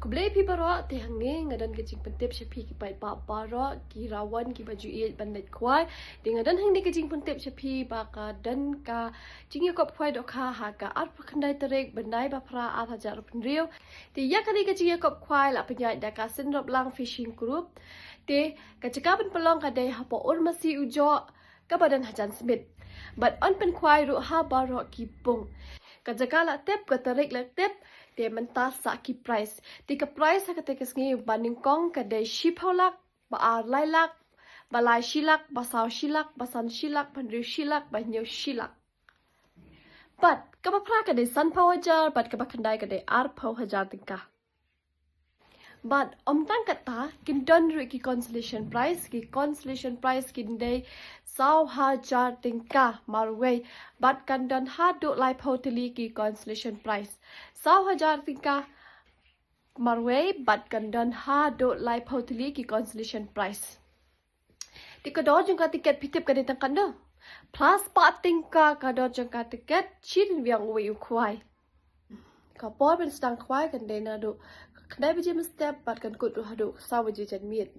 Kublai pi baro te hange ngadan kecing pentip shapi ki pai pa baro ki rawan ki baju iet bandet kwai de ngadan hang de kecing pentip shapi ba ka dan ka jingi kop kwai dok ha ka ar pakandai terek bandai ba pra ar hajar penriu te ya kali kecing kop kwai la penyai da ka sendrop lang fishing group te kacikapan pelong ka de ha po ur masi ujo ka badan hajan smith but on pen kwai ru ha baro ki pung kajakala tep ka terek la tep te mentas sa ki price tika price ha kate kesngi banding kong ka de shipholak ba ar lailak ba lai shilak ba saw shilak ba san shilak ban riu shilak ba nyu shilak but ka ba pra ka de san power jar but ka ba khandai ka de ar pau hajar tingka but tang kata kin don ru ki consolation prize kin de saw hajar tingka marway but kan don ha do lai poteli ki consolation prize saw hajar tingka marway but kan don ha do lai poteli ki consolation prize tika do jungka tiket pitip ka de tangkan do plus pa tingka ka do jungka tiket chin wiang wi ukwai ka por ben stang kwai kan de na do kadai biji mestep bat kan kut ru hadu saw biji jan miet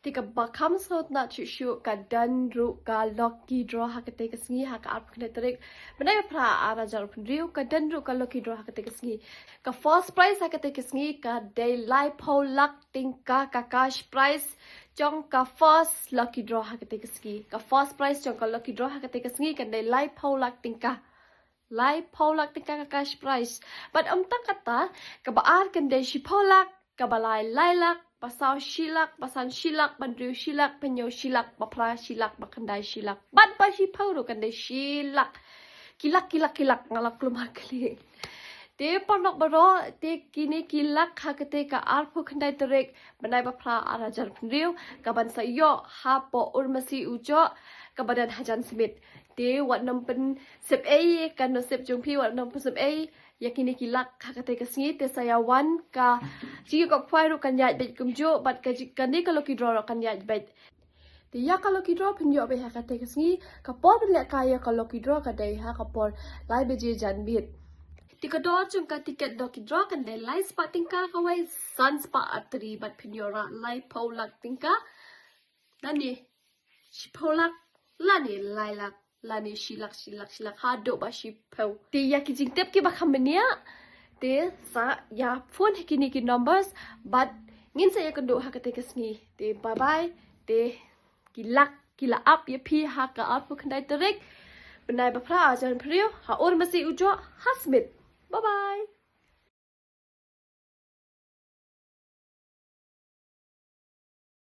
tika bakam sot na chu ka dan ru ka lucky draw ha kate kasngi ha ka ap kne trek benai pra ara jar riu ka dan ru ka lucky draw ha kate kasngi ka first prize ha kate kasngi ka day life ho luck tingka ka cash prize chong ka first lucky draw ha kate kasngi ka first prize chong ka lucky draw ha kate kasngi ka day life ho luck tingka Lai polak tingka ka cash prize but tang kata ka baar kan de shi polak ka balai lailak pasau shilak pasan shilak bandriu shilak penyo shilak bapra shilak bakandai shilak bat ba shi pau kan de shilak kilak ngalak lumar kali te panok baro te kini kilak ha kate ka arpo kandai terek bandai bapra arajar pendriu ka ban sayo ha po urmasi ujo ka badan hajan smith te wat nam pen sep a kan no sep jong pi wat nam pen sep a yakini kilak ha kate ka sngi te saya wan ka ji ko phai ru kan ya bet kum jo bat ka kan ni ka loki draw kan ya bet te ya ka loki draw pin yo be ha kate ka sngi ka por ben le ka ya ka loki draw ka dai ha ka por lai be je jan bit tika do chung ka tiket do ki draw kan de lai spot tingka ka wai sun spot atri bat pin yo ra lai polak tingka nani polak lani lailak lani shilak ha do ba shi pau te ya ki jing tep ki ba khambenia te sa ya phone hekini ki numbers but ngin sa ya kan do ha ka te kasngi te bye bye te kila up ya pi ha ka up khandai terek benai ba phra ajan phriu ha or masi ujo hasmit bye bye